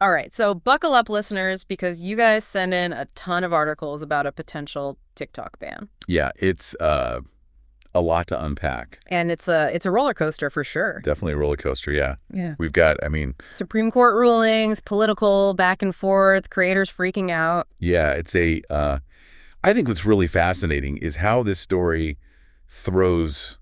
All right, so buckle up, listeners, because you guys send in a ton of articles about a potential TikTok ban. Yeah, it's a lot to unpack. And it's a roller coaster for sure. Definitely a roller coaster, yeah. Yeah. We've got, Supreme Court rulings, political back and forth, creators freaking out. yeah, it's I think what's really fascinating is how this story throws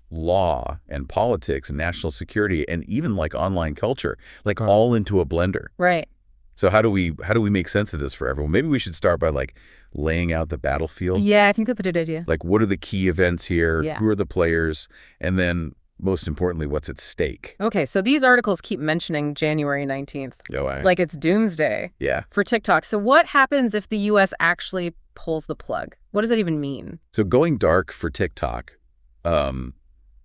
law and politics and national security and even like online culture, like all into a blender. Right. So how do we make sense of this for everyone? Maybe we should start by like laying out the battlefield. Yeah, I think that's a good idea. Like, what are the key events here? Yeah. Who are the players? And then, most importantly, what's at stake? Okay, so these articles keep mentioning January 19th. Like it's doomsday. Yeah. For TikTok. So what happens if the U.S. actually pulls the plug? What does that even mean? So going dark for TikTok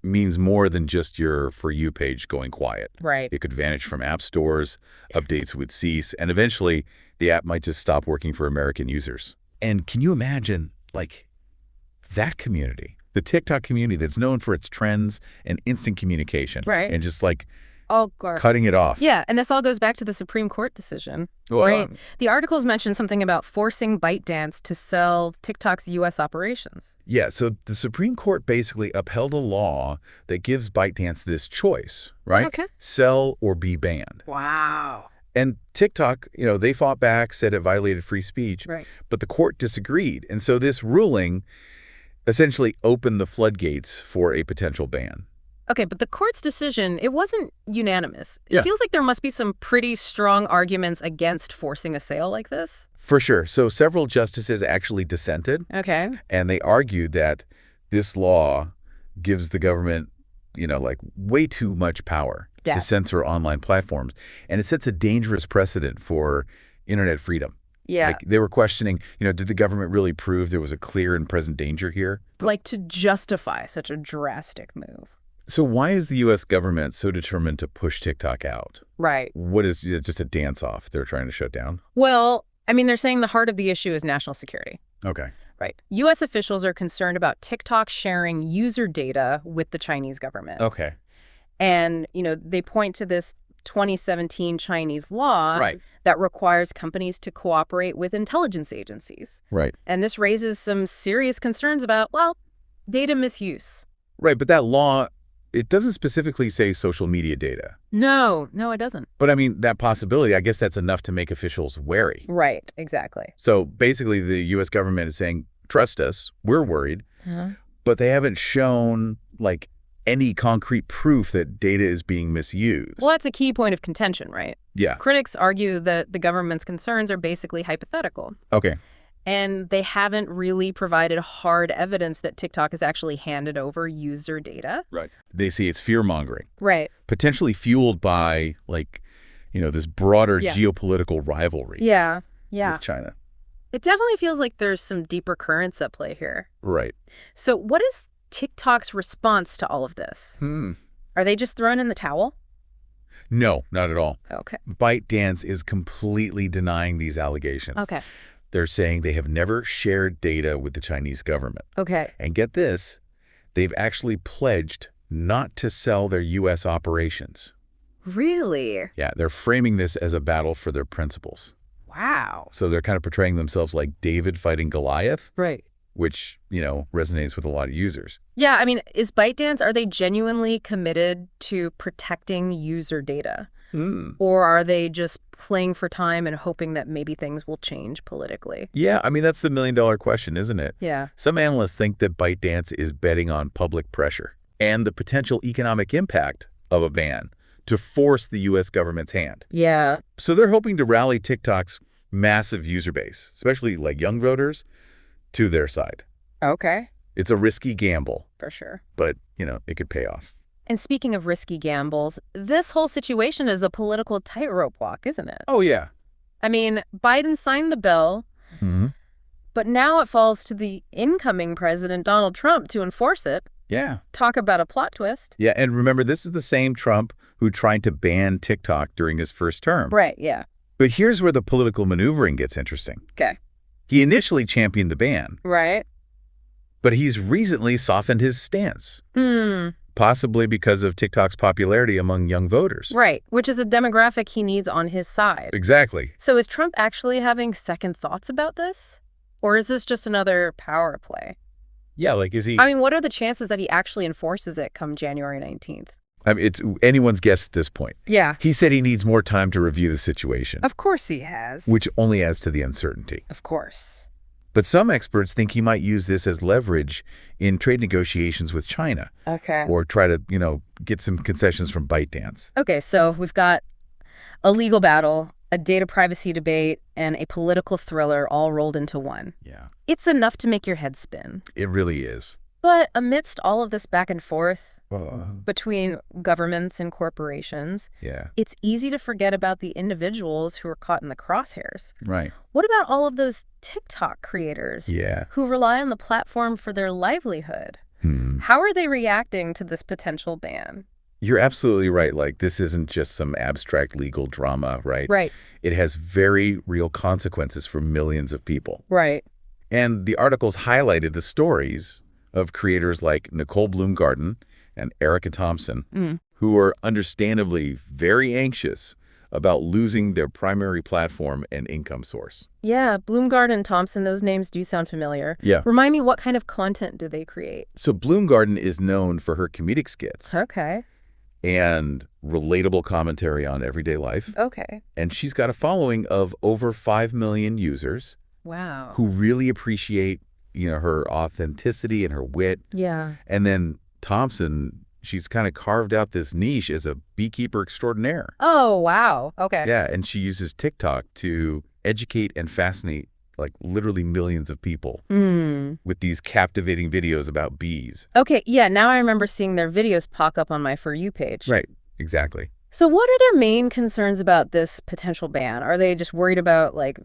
means more than just your For You page going quiet. Right. It could vanish from app stores, updates would cease, and eventually the app might just stop working for American users. And can you imagine, like, that community, the TikTok community that's known for its trends and instant communication. Right. And just, like, Oh, God. cutting it off. Yeah, and this all goes back to the Supreme Court decision, Well, right? The articles mentioned something about forcing ByteDance to sell TikTok's U.S. operations. Yeah, so the Supreme Court basically upheld a law that gives ByteDance this choice, right? Okay. Sell or be banned. Wow. And TikTok, they fought back, said it violated free speech, Right. but the court disagreed. And so this ruling essentially opened the floodgates for a potential ban. Okay, but the court's decision, it wasn't unanimous. It Yeah. feels like there must be some pretty strong arguments against forcing a sale like this. For sure. So several justices actually dissented, Okay. and they argued that this law gives the government, like way too much power to censor online platforms. And it sets a dangerous precedent for internet freedom. Yeah. Like they were questioning, did the government really prove there was a clear and present danger here? Like to justify such a drastic move. So why is the U.S. government so determined to push TikTok out? Right. What is it, just a dance-off they're trying to shut down? Well, I mean, they're saying the heart of the issue is national security. Okay. Right. U.S. officials are concerned about TikTok sharing user data with the Chinese government. Okay. And, they point to this 2017 Chinese law Right. that requires companies to cooperate with intelligence agencies. Right. And this raises some serious concerns about, well, data misuse. Right, but that law, it doesn't specifically say social media data. No, it doesn't. But I mean, that possibility, I guess that's enough to make officials wary. Right, exactly. So basically the U.S. government is saying, trust us, we're worried, but they haven't shown, like, any concrete proof that data is being misused. Well, that's a key point of contention, right? Yeah. Critics argue that the government's concerns are basically hypothetical. Okay. And they haven't really provided hard evidence that TikTok has actually handed over user data. Right. They see it's fear-mongering. Right. Potentially fueled by, like, this broader Yeah. geopolitical rivalry Yeah. with China. It definitely feels like there's some deeper currents at play here. Right. So what is TikTok's response to all of this? Are they just throwing in the towel? No, not at all. Okay. ByteDance is completely denying these allegations. Okay. They're saying they have never shared data with the Chinese government. Okay. And get this, they've actually pledged not to sell their U.S. operations. Really? Yeah, they're framing this as a battle for their principles. Wow. So they're kind of portraying themselves like David fighting Goliath, Right. which, resonates with a lot of users. Yeah, I mean, is ByteDance, are they genuinely committed to protecting user data? Or are they just playing for time and hoping that maybe things will change politically? Yeah, I mean, that's the million-dollar question, isn't it? Yeah. Some analysts think that ByteDance is betting on public pressure and the potential economic impact of a ban to force the U.S. government's hand. Yeah. So they're hoping to rally TikTok's massive user base, especially like young voters, to their side. Okay. It's a risky gamble, For sure. but, it could pay off. And speaking of risky gambles, this whole situation is a political tightrope walk, isn't it? Oh, yeah. I mean, Biden signed the bill, but now it falls to the incoming president, Donald Trump, to enforce it. Yeah. Talk about a plot twist. Yeah, and remember, this is the same Trump who tried to ban TikTok during his first term. Right, yeah. But here's where the political maneuvering gets interesting. Okay. He initially championed the ban, Right. but he's recently softened his stance. possibly because of TikTok's popularity among young voters. Right, which is a demographic he needs on his side. Exactly. So is Trump actually having second thoughts about this? Or is this just another power play? Yeah, like, is he... I mean, what are the chances that he actually enforces it come January 19th? I mean, it's anyone's guess at this point. Yeah. He said he needs more time to review the situation, Of course he has. which only adds to the uncertainty. Of course. But some experts think he might use this as leverage in trade negotiations with China. Okay. Or try to, get some concessions from ByteDance. Okay, so we've got a legal battle, a data privacy debate, and a political thriller all rolled into one. Yeah. It's enough to make your head spin. It really is. But amidst all of this back and forth between governments and corporations, Yeah. it's easy to forget about the individuals who are caught in the crosshairs. Right. What about all of those TikTok creators who rely on the platform for their livelihood? How are they reacting to this potential ban? You're absolutely right. Like, this isn't just some abstract legal drama, right? Right. It has very real consequences for millions of people. Right. And the articles highlighted the stories of creators like Nicole Bloomgarden and Erica Thompson, who are understandably very anxious about losing their primary platform and income source. Yeah, Bloomgarden and Thompson, those names do sound familiar. Yeah. Remind me, what kind of content do they create? So Bloomgarden is known for her comedic skits Okay. and relatable commentary on everyday life. Okay. And she's got a following of over 5 million users Wow. who really appreciate, her authenticity and her wit. Yeah. And then Thompson, she's kind of carved out this niche as a beekeeper extraordinaire. Oh, wow. Okay. Yeah, and she uses TikTok to educate and fascinate, like, literally millions of people with these captivating videos about bees. Okay, yeah, now I remember seeing their videos pop up on my For You page. Right, exactly. So what are their main concerns about this potential ban? Are they just worried about, like,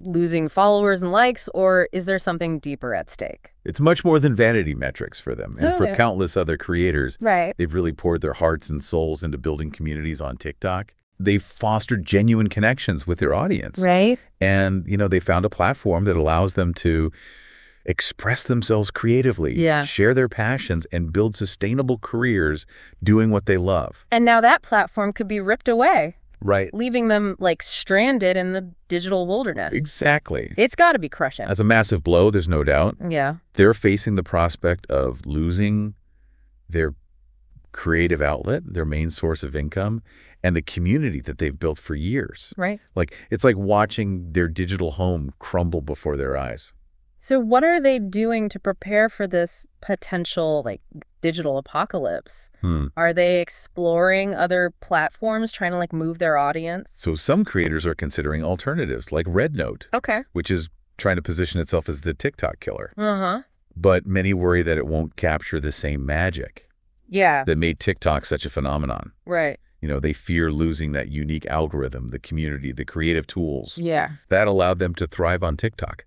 losing followers and likes, or is there something deeper at stake? It's much more than vanity metrics for them. And for countless other creators, Right. they've really poured their hearts and souls into building communities on TikTok. They've fostered genuine connections with their audience. Right. And, they found a platform that allows them to express themselves creatively, share their passions, and build sustainable careers doing what they love. And now that platform could be ripped away. Right. Leaving them, like, stranded in the digital wilderness. Exactly. It's got to be crushing. As a massive blow, there's no doubt. Yeah. They're facing the prospect of losing their creative outlet, their main source of income, and the community that they've built for years. Right. Like, it's like watching their digital home crumble before their eyes. So what are they doing to prepare for this potential, like, digital apocalypse? Are they exploring other platforms, trying to, like, move their audience? So some creators are considering alternatives, like Rednote, Okay. which is trying to position itself as the TikTok killer. Uh-huh. But many worry that it won't capture the same magic Yeah. that made TikTok such a phenomenon. Right. They fear losing that unique algorithm, the community, the creative tools Yeah. that allowed them to thrive on TikTok.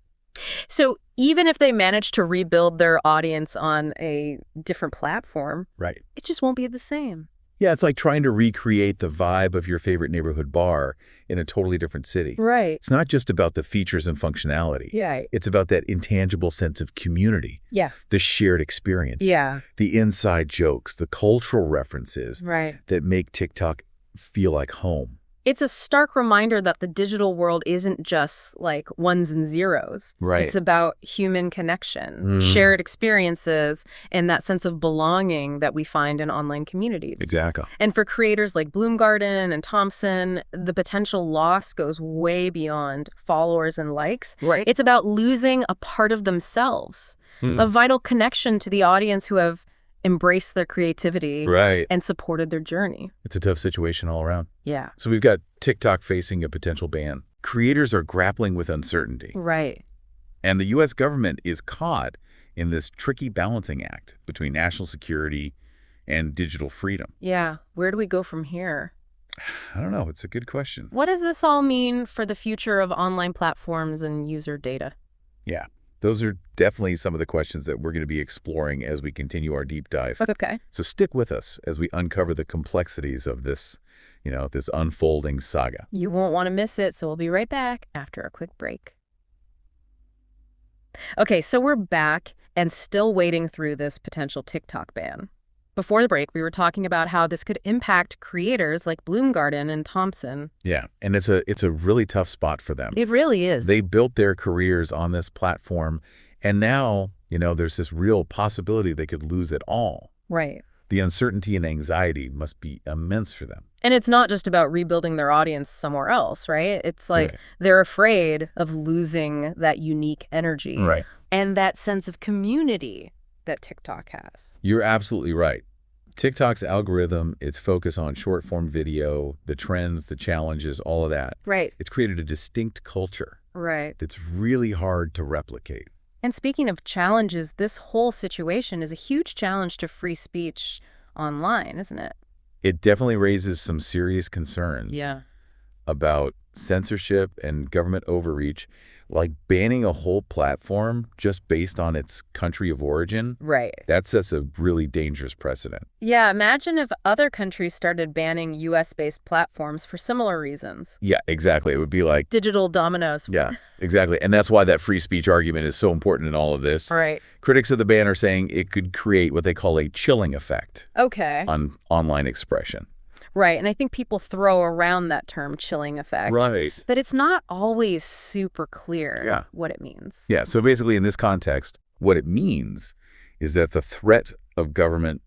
So even if they manage to rebuild their audience on a different platform, Right. it just won't be the same. Yeah, it's like trying to recreate the vibe of your favorite neighborhood bar in a totally different city. Right. It's not just about the features and functionality. Yeah. It's about that intangible sense of community, Yeah. the shared experience, Yeah. the inside jokes, the cultural references Right. that make TikTok feel like home. It's a stark reminder that the digital world isn't just, like, ones and zeros. Right. It's about human connection, shared experiences, and that sense of belonging that we find in online communities. Exactly. And for creators like Bloomgarden and Thompson, the potential loss goes way beyond followers and likes. Right. It's about losing a part of themselves, a vital connection to the audience who have embraced their creativity and supported their journey. It's a tough situation all around. Yeah. So we've got TikTok facing a potential ban. Creators are grappling with uncertainty. Right. And the U.S. government is caught in this tricky balancing act between national security and digital freedom. Yeah. Where do we go from here? I don't know. It's a good question. What does this all mean for the future of online platforms and user data? Yeah. Those are definitely some of the questions that we're going to be exploring as we continue our deep dive. Okay. So stick with us as we uncover the complexities of this, this unfolding saga. You won't want to miss it, so we'll be right back after a quick break. Okay, so we're back and still wading through this potential TikTok ban. Before the break, we were talking about how this could impact creators like Bloomgarden and Thompson. Yeah, and it's a really tough spot for them. It really is. They built their careers on this platform, and now, there's this real possibility they could lose it all. Right. The uncertainty and anxiety must be immense for them. And it's not just about rebuilding their audience somewhere else, right? It's like Right. they're afraid of losing that unique energy Right. and that sense of community that TikTok has. You're absolutely right. TikTok's algorithm, its focus on short-form video, the trends, the challenges, all of that, Right. it's created a distinct culture Right. that's really hard to replicate. And speaking of challenges, this whole situation is a huge challenge to free speech online, isn't it? It definitely raises some serious concerns about censorship and government overreach, like banning a whole platform just based on its country of origin. Right. That sets a really dangerous precedent. Yeah, imagine if other countries started banning US-based platforms for similar reasons. Yeah, exactly. It would be like, Digital dominoes. yeah, exactly. And that's why that free speech argument is so important in all of this. Right. Critics of the ban are saying it could create what they call a chilling effect Okay. on online expression. Right, and I think people throw around that term chilling effect. Right. But it's not always super clear what it means. Yeah, so basically in this context, what it means is that the threat of government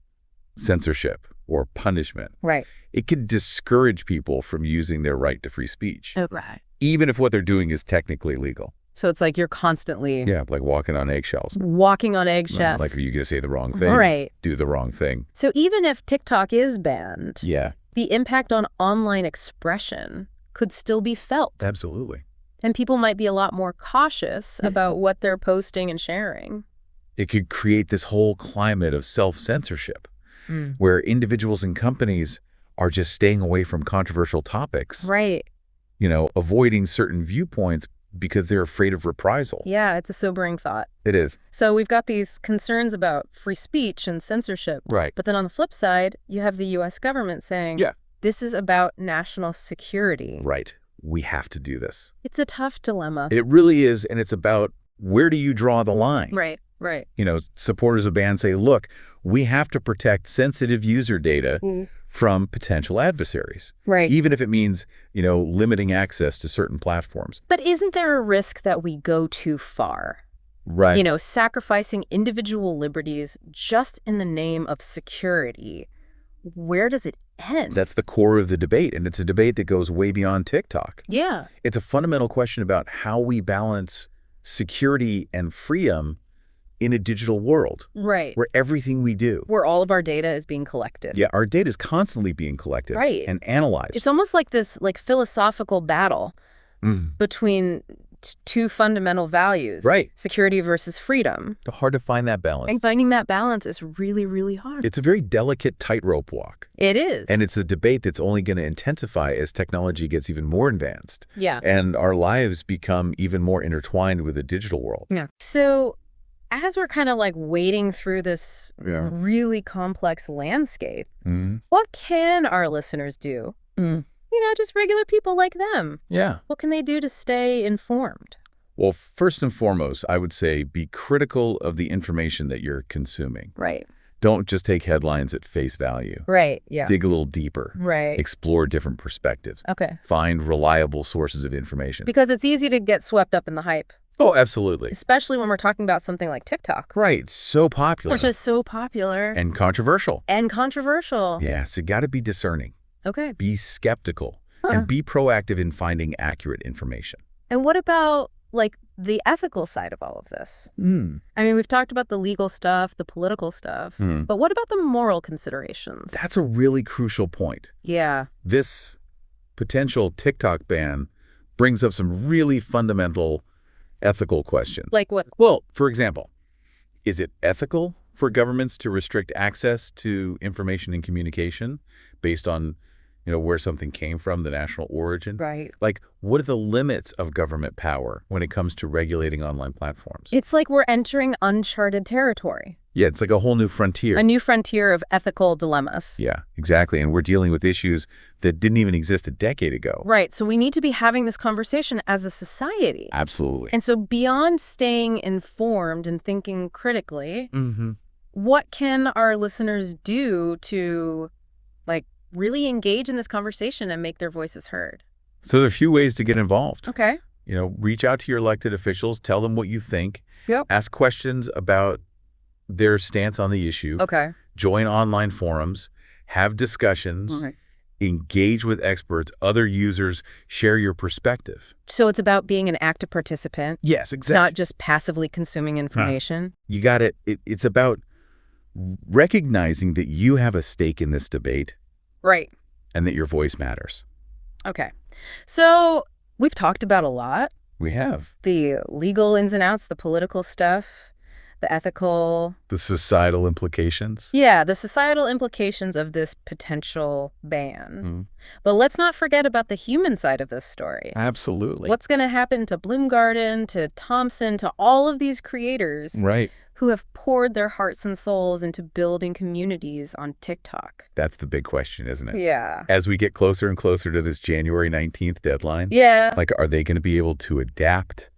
censorship or punishment, Right. it could discourage people from using their right to free speech, Right. even if what they're doing is technically legal. So it's like you're constantly Yeah, like walking on eggshells. walking on eggshells. Like, are you going to say the wrong thing? Right. Do the wrong thing. So even if TikTok is banned, Yeah, the impact on online expression could still be felt. absolutely. And people might be a lot more cautious about what they're posting and sharing. It could create this whole climate of self-censorship where individuals and companies are just staying away from controversial topics, Right. Avoiding certain viewpoints because they're afraid of reprisal. Yeah, it's a sobering thought. It is. So we've got these concerns about free speech and censorship. Right. But then on the flip side, you have the U.S. government saying, Yeah. this is about national security. Right. We have to do this. It's a tough dilemma. It really is, and it's about where do you draw the line? Right. Supporters of ban say, look, we have to protect sensitive user data from potential adversaries. Right. Even if it means, limiting access to certain platforms. But isn't there a risk that we go too far? Right. Sacrificing individual liberties just in the name of security. Where does it end? That's the core of the debate, and it's a debate that goes way beyond TikTok. Yeah. It's a fundamental question about how we balance security and freedom in a digital world. Right. Where everything we do. Where all of our data is being collected. Yeah, our data is constantly being collected and analyzed. It's almost like this philosophical battle between two fundamental values. Right. Security versus freedom. It's hard to find that balance. And finding that balance is really, really hard. It's a very delicate tightrope walk. It is. And it's a debate that's only going to intensify as technology gets even more advanced. Yeah. And our lives become even more intertwined with the digital world. Yeah. So as we're kind of wading through this really complex landscape, what can our listeners do? Just regular people like them. Yeah. What can they do to stay informed? Well, first and foremost, I would say be critical of the information that you're consuming. Right. Don't just take headlines at face value. Right. Yeah. Dig a little deeper. Right. Explore different perspectives. Okay. Find reliable sources of information. Because it's easy to get swept up in the hype. Oh, absolutely. Especially when we're talking about something like TikTok. Right. It's so popular. Which is so popular. And controversial. Yeah, so you got to be discerning. Okay. Be skeptical. And be proactive in finding accurate information. And what about, the ethical side of all of this? I mean, we've talked about the legal stuff, the political stuff, but what about the moral considerations? That's a really crucial point. Yeah. This potential TikTok ban brings up some really fundamental ethical questions. Like what? Well, for example, is it ethical for governments to restrict access to information and communication based on where something came from, the national origin? Right. What are the limits of government power when it comes to regulating online platforms? It's like we're entering uncharted territory. Yeah, it's like a whole new frontier. A new frontier of ethical dilemmas. Yeah, exactly. And we're dealing with issues that didn't even exist a decade ago. Right. So we need to be having this conversation as a society. Absolutely. And so beyond staying informed and thinking critically, what can our listeners do to, like, really engage in this conversation and make their voices heard? So there are a few ways to get involved. Okay. Reach out to your elected officials, tell them what you think, Yep. ask questions about their stance on the issue, Okay. join online forums, have discussions, engage with experts, other users, share your perspective. So it's about being an active participant. Yes, exactly. Not just passively consuming information. You got it. It's about recognizing that you have a stake in this debate. Right. And that your voice matters. Okay. So we've talked about a lot. We have. The legal ins and outs, the political stuff, the ethical. The societal implications. Yeah, the societal implications of this potential ban. But let's not forget about the human side of this story. Absolutely. What's going to happen to Bloomgarden, to Thompson, to all of these creators who have poured their hearts and souls into building communities on TikTok? That's the big question, isn't it? Yeah. As we get closer and closer to this January 19th deadline, are they going to be able to adapt,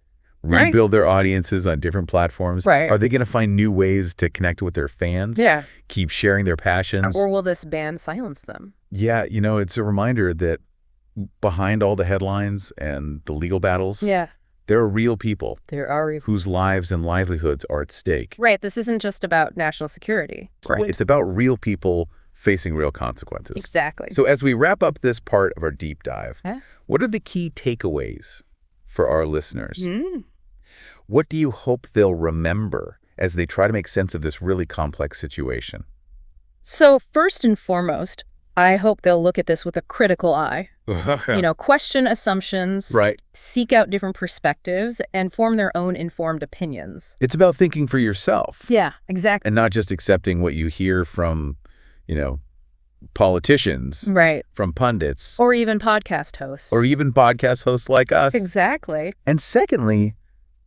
rebuild their audiences on different platforms? Are they going to find new ways to connect with their fans? Keep sharing their passions? Or will this ban silence them? Yeah, it's a reminder that behind all the headlines and the legal battles, there are real people. Whose lives and livelihoods are at stake. Right. This isn't just about national security. Right. It's about real people facing real consequences. Exactly. So as we wrap up this part of our deep dive, what are the key takeaways for our listeners? What do you hope they'll remember as they try to make sense of this really complex situation? So first and foremost, I hope they'll look at this with a critical eye. Question assumptions, seek out different perspectives, and form their own informed opinions. It's about thinking for yourself. Yeah, exactly. And not just accepting what you hear from, politicians, from pundits. Or even podcast hosts. Like us. Exactly. And secondly,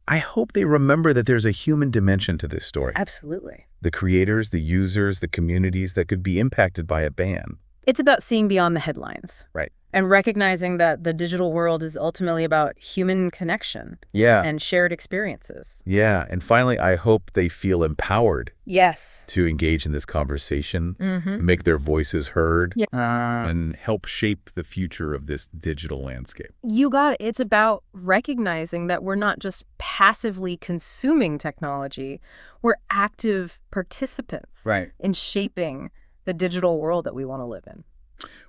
I hope they remember that there's a human dimension to this story. Absolutely. The creators, the users, the communities that could be impacted by a ban. It's about seeing beyond the headlines. Right. And recognizing that the digital world is ultimately about human connection. And shared experiences. Yeah. And finally, I hope they feel empowered. Yes. To engage in this conversation, make their voices heard, and help shape the future of this digital landscape. You got it. It's about recognizing that we're not just passively consuming technology. We're active participants in shaping the digital world that we want to live in.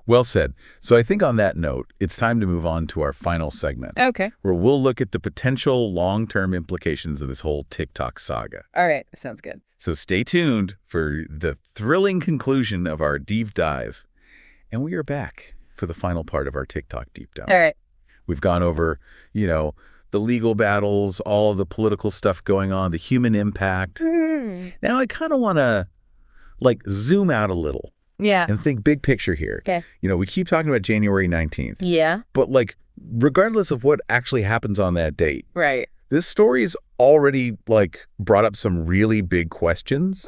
Well said. So I think on that note, it's time to move on to our final segment. Okay. Where we'll look at the potential long-term implications of this whole TikTok saga. All right. Sounds good. So stay tuned for the thrilling conclusion of our deep dive. And we are back for the final part of our TikTok deep dive. All right. We've gone over, the legal battles, all of the political stuff going on, the human impact. Now I kind of want to, zoom out a little. Yeah. And think big picture here. Okay. We keep talking about January 19th. Yeah. But regardless of what actually happens on that date. Right. This story's already brought up some really big questions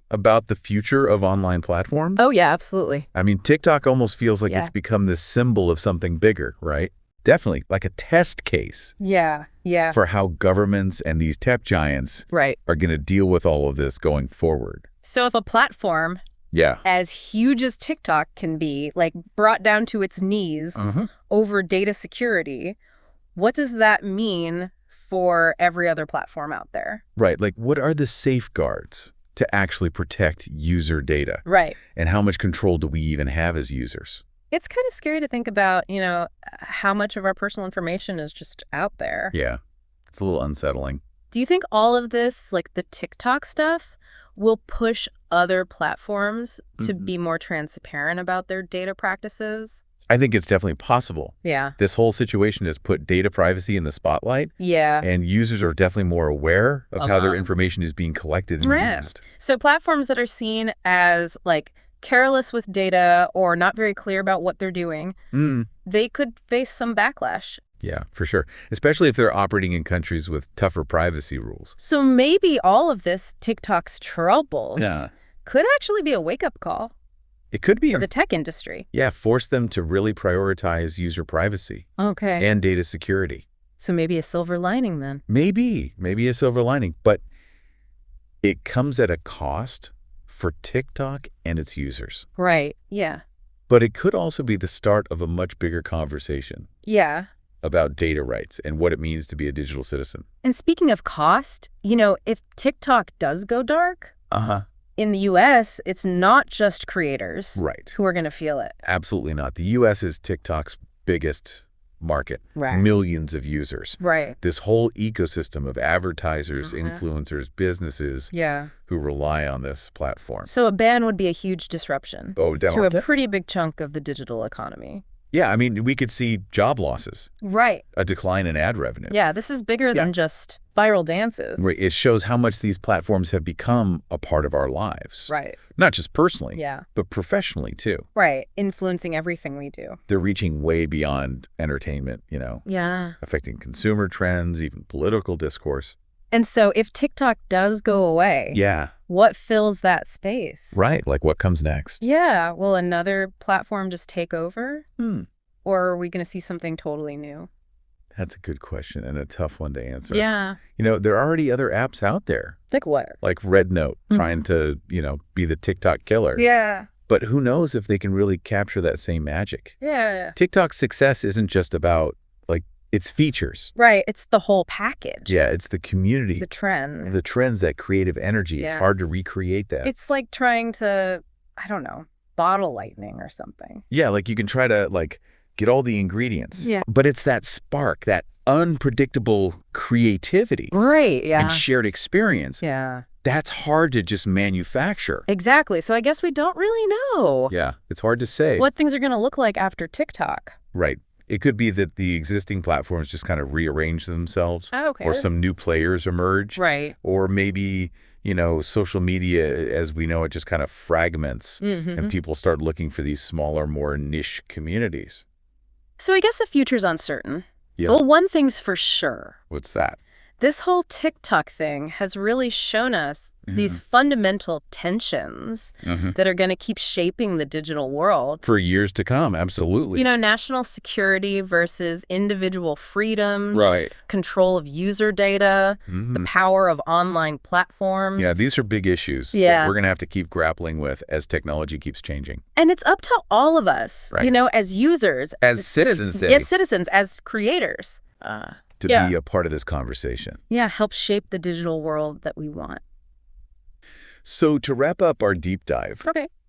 about the future of online platforms. Oh, yeah, absolutely. I mean, TikTok almost feels like it's become this symbol of something bigger, right? Definitely like a test case. Yeah. For how governments and these tech giants are going to deal with all of this going forward. So if a platform as huge as TikTok can be, brought down to its knees over data security, what does that mean for every other platform out there? Right. What are the safeguards to actually protect user data? Right. And how much control do we even have as users? It's kind of scary to think about, how much of our personal information is just out there. Yeah. It's a little unsettling. Do you think all of this, the TikTok stuff, will push other platforms to be more transparent about their data practices? I think it's definitely possible. Yeah. This whole situation has put data privacy in the spotlight. Yeah. And users are definitely more aware of how their information is being collected and used. So platforms that are seen as careless with data or not very clear about what they're doing, they could face some backlash. Yeah, for sure. Especially if they're operating in countries with tougher privacy rules. So maybe all of this TikTok's troubles could actually be a wake-up call. It could be. For the tech industry. Yeah, force them to really prioritize user privacy. Okay. And data security. So maybe a silver lining then. Maybe a silver lining. But it comes at a cost for TikTok and its users. Right. Yeah. But it could also be the start of a much bigger conversation. Yeah. About data rights and what it means to be a digital citizen. And speaking of cost, if TikTok does go dark, in the U.S., it's not just creators who are going to feel it. Absolutely not. The U.S. is TikTok's biggest market. Right. Millions of users. Right. This whole ecosystem of advertisers, influencers, businesses who rely on this platform. So a ban would be a huge disruption to a pretty big chunk of the digital economy. Yeah, I mean, we could see job losses. Right. A decline in ad revenue. Yeah, this is bigger than just viral dances. Right. It shows how much these platforms have become a part of our lives. Right. Not just personally, but professionally, too. Right. Influencing everything we do. They're reaching way beyond entertainment, Yeah. affecting consumer trends, even political discourse. And so if TikTok does go away, what fills that space? Right. Like what comes next? Yeah. Will another platform just take over? Or are we going to see something totally new? That's a good question and a tough one to answer. Yeah. There are already other apps out there. Like what? Like Red Note, trying to, be the TikTok killer. Yeah. But who knows if they can really capture that same magic? Yeah. TikTok's success isn't just about, its features. Right. It's the whole package. Yeah, it's the community. The trend. The trends, that creative energy. Yeah. It's hard to recreate that. It's like trying to, I don't know, bottle lightning or something. Yeah, you can try to, get all the ingredients. Yeah. But it's that spark, that unpredictable creativity. Right, yeah. And shared experience. Yeah. That's hard to just manufacture. Exactly. So I guess we don't really know. Yeah, it's hard to say. What things are going to look like after TikTok. Right. It could be that the existing platforms just kind of rearrange themselves. Oh, okay. Or some new players emerge. Right. Or maybe, social media as we know it just kind of fragments and people start looking for these smaller, more niche communities. So I guess the future's uncertain. Yeah. Well, one thing's for sure. What's that? This whole TikTok thing has really shown us these fundamental tensions that are going to keep shaping the digital world. For years to come, absolutely. National security versus individual freedoms, right. Control of user data, the power of online platforms. Yeah, these are big issues that we're going to have to keep grappling with as technology keeps changing. And it's up to all of us, as users. As citizens. As citizens, as creators. To be a part of this conversation. Yeah, help shape the digital world that we want. So to wrap up our deep dive,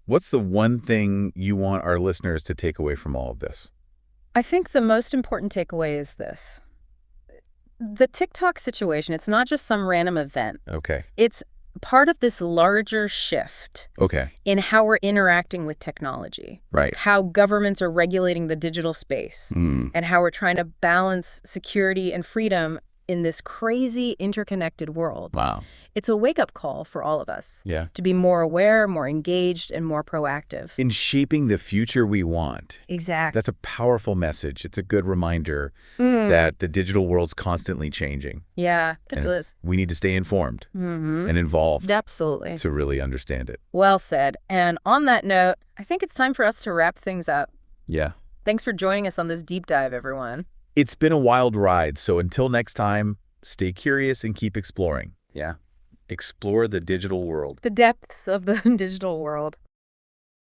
what's the one thing you want our listeners to take away from all of this? I think the most important takeaway is this. The TikTok situation, it's not just some random event. Okay. It's part of this larger shift in how we're interacting with technology. Right. How governments are regulating the digital space and how we're trying to balance security and freedom in this crazy interconnected world. Wow. It's a wake-up call for all of us to be more aware, more engaged, and more proactive. In shaping the future we want. Exactly. That's a powerful message. It's a good reminder that the digital world's constantly changing. Yeah, it is. We need to stay informed and involved. Absolutely. To really understand it. Well said. And on that note, I think it's time for us to wrap things up. Yeah. Thanks for joining us on this deep dive, everyone. It's been a wild ride, so until next time, stay curious and keep exploring. Yeah. Explore the digital world. The depths of the digital world.